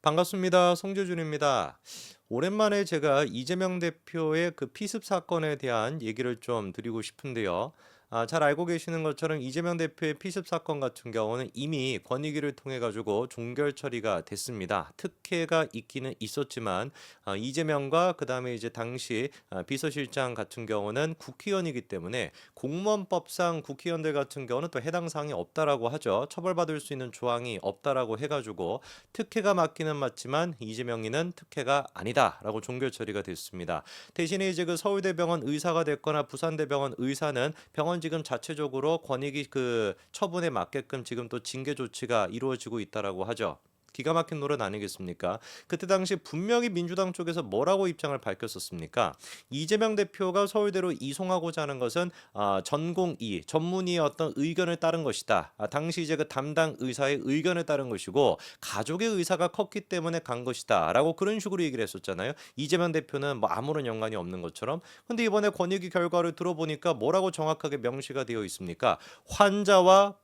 반갑습니다. 송재준입니다. 오랜만에 제가 이재명 대표의 그 피습 사건에 대한 얘기를 좀 드리고 싶은데요. 잘 알고 계시는 것처럼 이재명 대표의 피습 사건 같은 경우는 이미 권익위를 통해 가지고 종결 처리가 됐습니다. 특혜가 있기는 있었지만 이재명과 그다음에 이제 당시 비서실장 같은 경우는 국회의원이기 때문에 공무원법상 국회의원들 같은 경우는 또 해당 사항이 없다라고 하죠. 처벌받을 수 있는 조항이 없다라고 해가지고 특혜가 맞기는 맞지만 이재명이는 특혜가 아니다라고 종결 처리가 됐습니다. 대신에 이제 그 서울대병원 의사가 됐거나 부산대병원 의사는 병원 지금 자체적으로 권익위 그 처분에 맞게끔 지금 또 징계 조치가 이루어지고 있다라고 하죠. 기가 막힌 노릇 아니겠습니까? 그때 당시 분명히 민주당 쪽에서 뭐라고 입장을 밝혔었습니까? 이재명 대표가 서울대로 이송하고자 하는 것은 전공의, 전문의의 어떤 의견을 따른 것이다. 당시 이제 그 담당 의사의 의견을 따른 것이고 가족의 의사가 컸기 때문에 간 것이다라고 그런 식으로 얘기를 했었잖아요. 이재명 대표는 뭐 아무런 연관이 없는 것처럼. 근데 이번에 권익위 결과를 들어보니까 뭐라고 정확하게 명시가 되어 있습니까? 환자와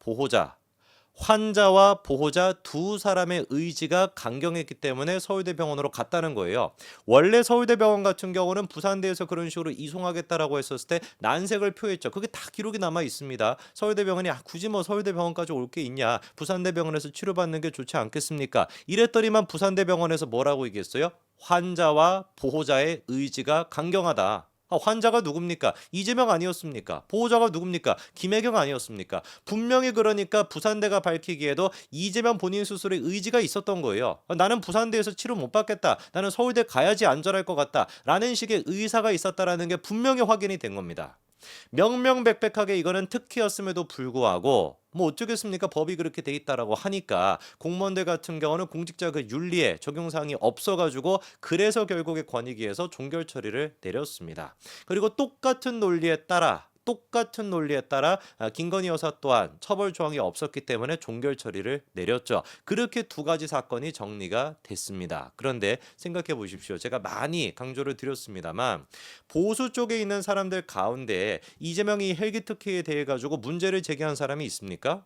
보호자 두 사람의 의지가 강경했기 때문에 서울대병원으로 갔다는 거예요. 원래 서울대병원 같은 경우는 부산대에서 그런 식으로 이송하겠다라고 했었을 때 난색을 표했죠. 그게 다 기록이 남아 있습니다. 서울대병원이 굳이 뭐 서울대병원까지 올 게 있냐. 부산대병원에서 치료받는 게 좋지 않겠습니까? 이랬더니만 부산대병원에서 뭐라고 얘기했어요? 환자와 보호자의 의지가 강경하다. 환자가 누굽니까? 이재명 아니었습니까? 보호자가 누굽니까? 김혜경 아니었습니까? 분명히 그러니까 부산대가 밝히기에도 이재명 본인 스스로의 의지가 있었던 거예요. 나는 부산대에서 치료 못 받겠다. 나는 서울대 가야지 안전할 것 같다. 라는 식의 의사가 있었다라는 게 분명히 확인이 된 겁니다. 명명백백하게 이거는 특혜였음에도 불구하고 뭐 어쩌겠습니까? 법이 그렇게 돼 있다라고 하니까 공무원들 같은 경우는 공직자 그 윤리에 적용 사항이 없어가지고 그래서 결국에 권익위에서 종결 처리를 내렸습니다. 그리고 똑같은 논리에 따라 김건희 여사 또한 처벌 조항이 없었기 때문에 종결 처리를 내렸죠. 그렇게 두 가지 사건이 정리가 됐습니다. 그런데 생각해 보십시오. 제가 많이 강조를 드렸습니다만 보수 쪽에 있는 사람들 가운데 이재명이 헬기 특혜에 대해 가지고 문제를 제기한 사람이 있습니까?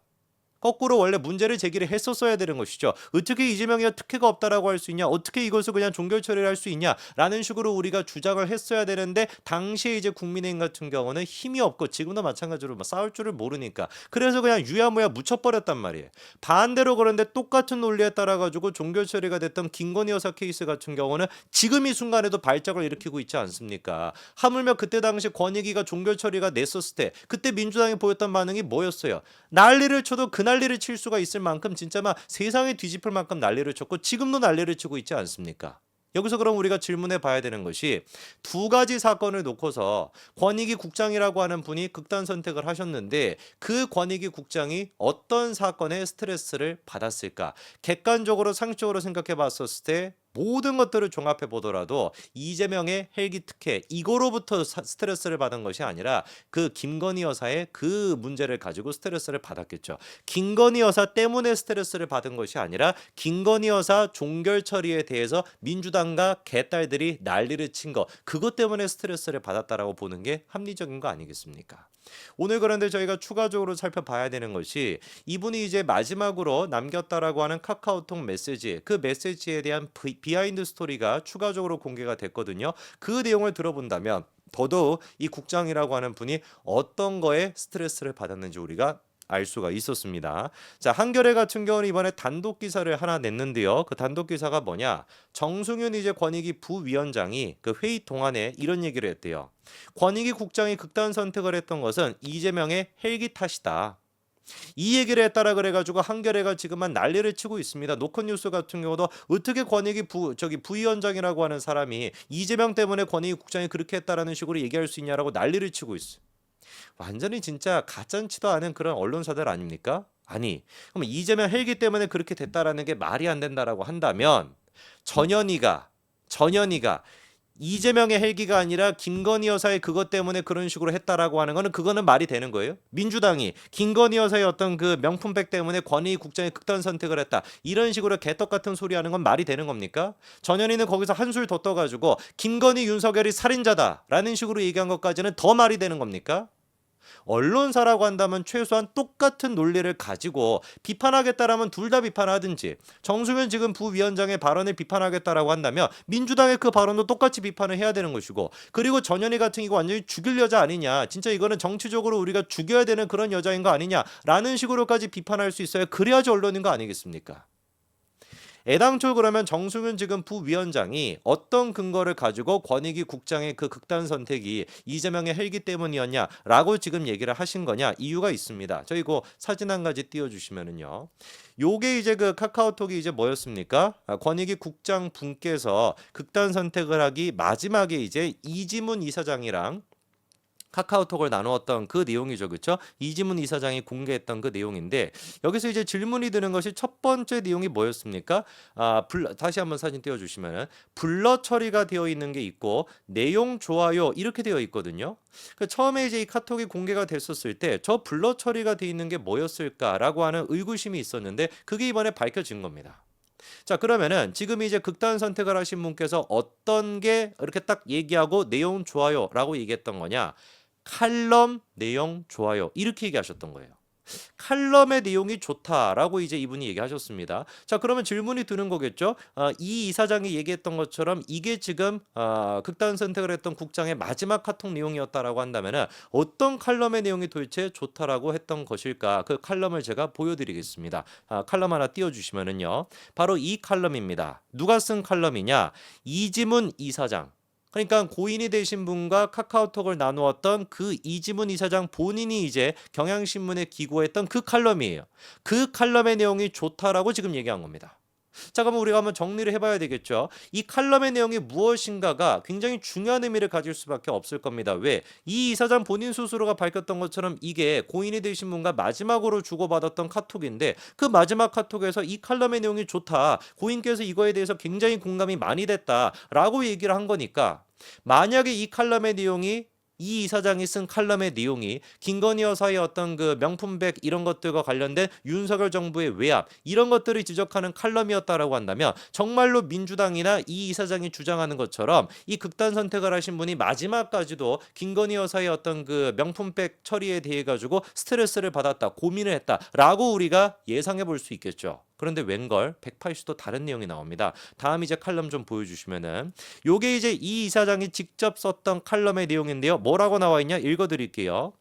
거꾸로 원래 문제를 제기를 했었어야 되는 것이죠. 어떻게 이재명이가 특혜가 없다라고 할 수 있냐? 어떻게 이것을 그냥 종결 처리를 할 수 있냐? 라는 식으로 우리가 주장을 했어야 되는데 당시에 이제 국민의힘 같은 경우는 힘이 없고 지금도 마찬가지로 싸울 줄을 모르니까 그래서 그냥 유야무야 묻혀버렸단 말이에요. 반대로 그런데 똑같은 논리에 따라 가지고 종결 처리가 됐던 김건희 여사 케이스 같은 경우는 지금 이 순간에도 발작을 일으키고 있지 않습니까? 하물며 그때 당시 권익위가 종결 처리가 냈었을 때 그때 민주당이 보였던 반응이 뭐였어요? 난리를 쳐도 그 난리를 칠 수가 있을 만큼 진짜 막 세상에 뒤집힐 만큼 난리를 쳤고 지금도 난리를 치고 있지 않습니까? 여기서 그럼 우리가 질문해 봐야 되는 것이 두 가지 사건을 놓고서 권익위 국장이라고 하는 분이 극단 선택을 하셨는데 그 권익위 국장이 어떤 사건에 스트레스를 받았을까? 객관적으로 상식적으로 생각해 봤었을 때 모든 것들을 종합해 보더라도 이재명의 헬기 특혜 이거로부터 스트레스를 받은 것이 아니라 그 김건희 여사의 그 문제를 가지고 스트레스를 받았겠죠. 김건희 여사 때문에 스트레스를 받은 것이 아니라 김건희 여사 종결 처리에 대해서 민주당과 개딸들이 난리를 친 거 그것 때문에 스트레스를 받았다라고 보는 게 합리적인 거 아니겠습니까? 오늘 그런데 저희가 추가적으로 살펴봐야 되는 것이 이분이 이제 마지막으로 남겼다라고 하는 카카오톡 메시지 그 메시지에 대한 비하인드 스토리가 추가적으로 공개가 됐거든요. 그 내용을 들어본다면 더더욱 이 국장이라고 하는 분이 어떤 거에 스트레스를 받았는지 우리가 알 수가 있었습니다. 자, 한겨레 같은 경우는 이번에 단독 기사를 하나 냈는데요. 그 단독 기사가 뭐냐? 정승윤 이제 권익위 부위원장이 그 회의 동안에 이런 얘기를 했대요. 권익위 국장이 극단 선택을 했던 것은 이재명의 헬기 탓이다. 이 얘기를 했다라 그래가지고 한겨레가 지금만 난리를 치고 있습니다. 노컷뉴스 같은 경우도 어떻게 권익위 부위원장이라고 하는 사람이 이재명 때문에 권익위 국장이 그렇게 했다라는 식으로 얘기할 수 있냐라고 난리를 치고 있어. 완전히 진짜 가짠치도 않은 그런 언론사들 아닙니까? 아니, 그럼 이재명 헬기 때문에 그렇게 됐다라는 게 말이 안 된다라고 한다면 전현희가 이재명의 헬기가 아니라 김건희 여사의 그것 때문에 그런 식으로 했다라고 하는 거는 그거는 말이 되는 거예요? 민주당이 김건희 여사의 어떤 그 명품백 때문에 권익위 국장이 극단 선택을 했다. 이런 식으로 개떡 같은 소리 하는 건 말이 되는 겁니까? 전현희는 거기서 한술 더 떠가지고 김건희 윤석열이 살인자다라는 식으로 얘기한 것까지는 더 말이 되는 겁니까? 언론사라고 한다면 최소한 똑같은 논리를 가지고 비판하겠다라면 둘 다 비판하든지, 정승윤 지금 부위원장의 발언을 비판하겠다라고 한다면 민주당의 그 발언도 똑같이 비판을 해야 되는 것이고, 그리고 전현희 같은 이거 완전히 죽일 여자 아니냐, 진짜 이거는 정치적으로 우리가 죽여야 되는 그런 여자인 거 아니냐라는 식으로까지 비판할 수 있어야 그래야지 언론인 거 아니겠습니까? 애당초 그러면 정승윤 지금 부위원장이 어떤 근거를 가지고 권익위 국장의 그 극단 선택이 이재명의 헬기 때문이었냐라고 지금 얘기를 하신 거냐? 이유가 있습니다. 저희 그 사진 한 가지 띄워주시면은요. 요게 이제 그 카카오톡이 이제 뭐였습니까? 권익위 국장 분께서 극단 선택을 하기 마지막에 이제 이지문 이사장이랑 카카오톡을 나누었던 그 내용이죠. 그렇죠? 이지문 이사장이 공개했던 그 내용인데, 여기서 이제 질문이 드는 것이 첫 번째 내용이 뭐였습니까? 다시 한번 사진 띄워주시면은 블러 처리가 되어 있는 게 있고 내용 좋아요 이렇게 되어 있거든요. 처음에 이제 이 카톡이 공개가 됐었을 때 저 블러 처리가 되어 있는 게 뭐였을까라고 하는 의구심이 있었는데 그게 이번에 밝혀진 겁니다. 자, 그러면은 지금 이제 극단 선택을 하신 분께서 어떤 게 이렇게 딱 얘기하고 내용 좋아요라고 얘기했던 거냐? 칼럼 내용 좋아요 이렇게 얘기하셨던 거예요. 칼럼의 내용이 좋다라고 이제 이분이 얘기하셨습니다. 자, 그러면 질문이 드는 거겠죠. 이 이사장이 얘기했던 것처럼 이게 지금 극단 선택을 했던 국장의 마지막 카톡 내용이었다라고 한다면은 어떤 칼럼의 내용이 도대체 좋다라고 했던 것일까? 그 칼럼을 제가 보여드리겠습니다. 칼럼 하나 띄워주시면은요. 바로 이 칼럼입니다. 누가 쓴 칼럼이냐? 이지문 이사장. 그러니까 고인이 되신 분과 카카오톡을 나누었던 그 이지문 이사장 본인이 이제 경향신문에 기고했던 그 칼럼이에요. 그 칼럼의 내용이 좋다라고 지금 얘기한 겁니다. 자, 그러면 우리가 한번 정리를 해봐야 되겠죠. 이 칼럼의 내용이 무엇인가가 굉장히 중요한 의미를 가질 수밖에 없을 겁니다. 왜? 이 이사장 본인 스스로가 밝혔던 것처럼 이게 고인이 되신 분과 마지막으로 주고받았던 카톡인데 그 마지막 카톡에서 이 칼럼의 내용이 좋다, 고인께서 이거에 대해서 굉장히 공감이 많이 됐다라고 얘기를 한 거니까, 만약에 이 칼럼의 내용이 이 이사장이 쓴 칼럼의 내용이 김건희 여사의 어떤 그 명품백 이런 것들과 관련된 윤석열 정부의 외압 이런 것들을 지적하는 칼럼이었다라고 한다면 정말로 민주당이나 이 이사장이 주장하는 것처럼 이 극단 선택을 하신 분이 마지막까지도 김건희 여사의 어떤 그 명품백 처리에 대해 가지고 스트레스를 받았다, 고민을 했다라고 우리가 예상해 볼 수 있겠죠. 그런데 웬걸 180도 다른 내용이 나옵니다. 다음 이제 칼럼 좀 보여주시면은 요게 이제 이 이사장이 직접 썼던 칼럼의 내용인데요. 뭐라고 나와 있냐? 읽어드릴게요.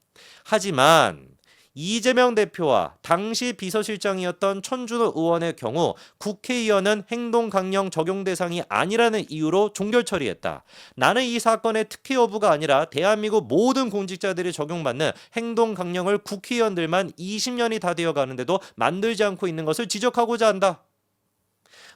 하지만 이재명 대표와 당시 비서실장이었던 천준호 의원의 경우 국회의원은 행동강령 적용 대상이 아니라는 이유로 종결 처리했다. 나는 이 사건의 특혜 여부가 아니라 대한민국 모든 공직자들이 적용받는 행동강령을 국회의원들만 20년이 다 되어 가는데도 만들지 않고 있는 것을 지적하고자 한다.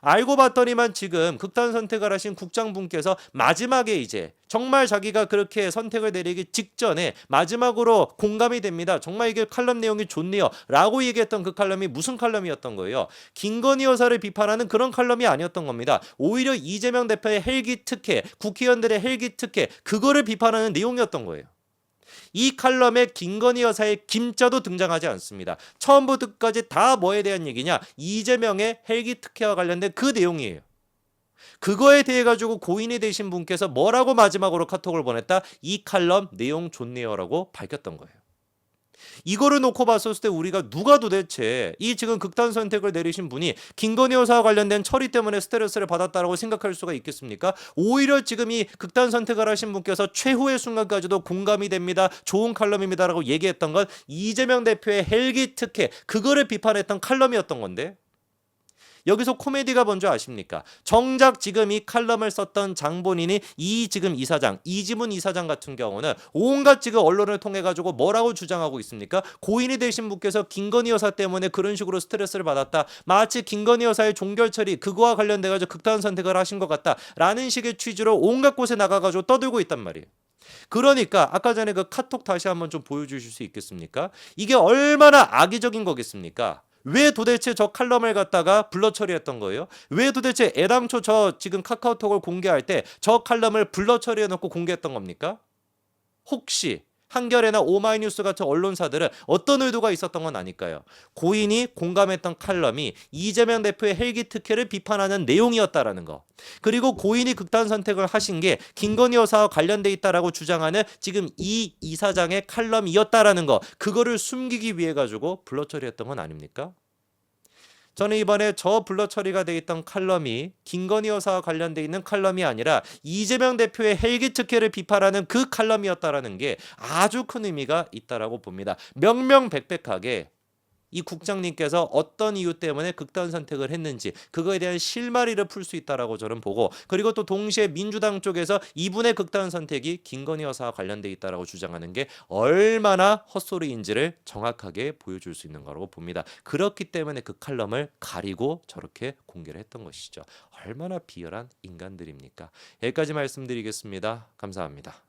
알고 봤더니만 지금 극단 선택을 하신 국장분께서 마지막에 이제 정말 자기가 그렇게 선택을 내리기 직전에 마지막으로 공감이 됩니다. 정말 이게 칼럼 내용이 좋네요 라고 얘기했던 그 칼럼이 무슨 칼럼이었던 거예요? 김건희 여사를 비판하는 그런 칼럼이 아니었던 겁니다. 오히려 이재명 대표의 헬기 특혜, 국회의원들의 헬기 특혜, 그거를 비판하는 내용이었던 거예요. 이 칼럼에 김건희 여사의 김자도 등장하지 않습니다. 처음부터 끝까지 다 뭐에 대한 얘기냐? 이재명의 헬기 특혜와 관련된 그 내용이에요. 그거에 대해 가지고 고인이 되신 분께서 뭐라고 마지막으로 카톡을 보냈다? 이 칼럼 내용 좋네요라고 밝혔던 거예요. 이거를 놓고 봤었을 때 우리가 누가 도대체 이 지금 극단 선택을 내리신 분이 김건희 여사와 관련된 처리 때문에 스트레스를 받았다라고 생각할 수가 있겠습니까? 오히려 지금 이 극단 선택을 하신 분께서 최후의 순간까지도 공감이 됩니다, 좋은 칼럼입니다라고 얘기했던 건 이재명 대표의 헬기 특혜, 그거를 비판했던 칼럼이었던 건데, 여기서 코미디가 뭔지 아십니까? 정작 지금 이 칼럼을 썼던 장본인이 이 지금 이사장, 이지문 이사장 같은 경우는 온갖 지금 언론을 통해 가지고 뭐라고 주장하고 있습니까? 고인이 되신 분께서 김건희 여사 때문에 그런 식으로 스트레스를 받았다, 마치 김건희 여사의 종결 처리 그거와 관련돼 가지고 극단 선택을 하신 것 같다라는 식의 취지로 온갖 곳에 나가 가지고 떠들고 있단 말이에요. 그러니까 아까 전에 그 카톡 다시 한번 좀 보여주실 수 있겠습니까? 이게 얼마나 악의적인 거겠습니까? 왜 도대체 저 칼럼을 갖다가 블러 처리했던 거예요? 왜 도대체 애당초 저 지금 카카오톡을 공개할 때 저 칼럼을 블러 처리해놓고 공개했던 겁니까? 혹시 한겨레나 오마이뉴스 같은 언론사들은 어떤 의도가 있었던 건 아닐까요? 고인이 공감했던 칼럼이 이재명 대표의 헬기 특혜를 비판하는 내용이었다라는 거. 그리고 고인이 극단 선택을 하신 게 김건희 여사와 관련돼 있다라고 주장하는 지금 이 이사장의 칼럼이었다라는 거. 그거를 숨기기 위해 가지고 블러 처리했던 건 아닙니까? 저는 이번에 저 블러 처리가 돼 있던 칼럼이 김건희 여사와 관련돼 있는 칼럼이 아니라 이재명 대표의 헬기 특혜를 비판하는 그 칼럼이었다라는 게 아주 큰 의미가 있다라고 봅니다. 명명백백하게 이 국장님께서 어떤 이유 때문에 극단 선택을 했는지 그거에 대한 실마리를 풀 수 있다라고 저는 보고, 그리고 또 동시에 민주당 쪽에서 이분의 극단 선택이 김건희 여사와 관련돼 있다라고 주장하는 게 얼마나 헛소리인지를 정확하게 보여줄 수 있는 거라고 봅니다. 그렇기 때문에 그 칼럼을 가리고 저렇게 공개를 했던 것이죠. 얼마나 비열한 인간들입니까? 여기까지 말씀드리겠습니다. 감사합니다.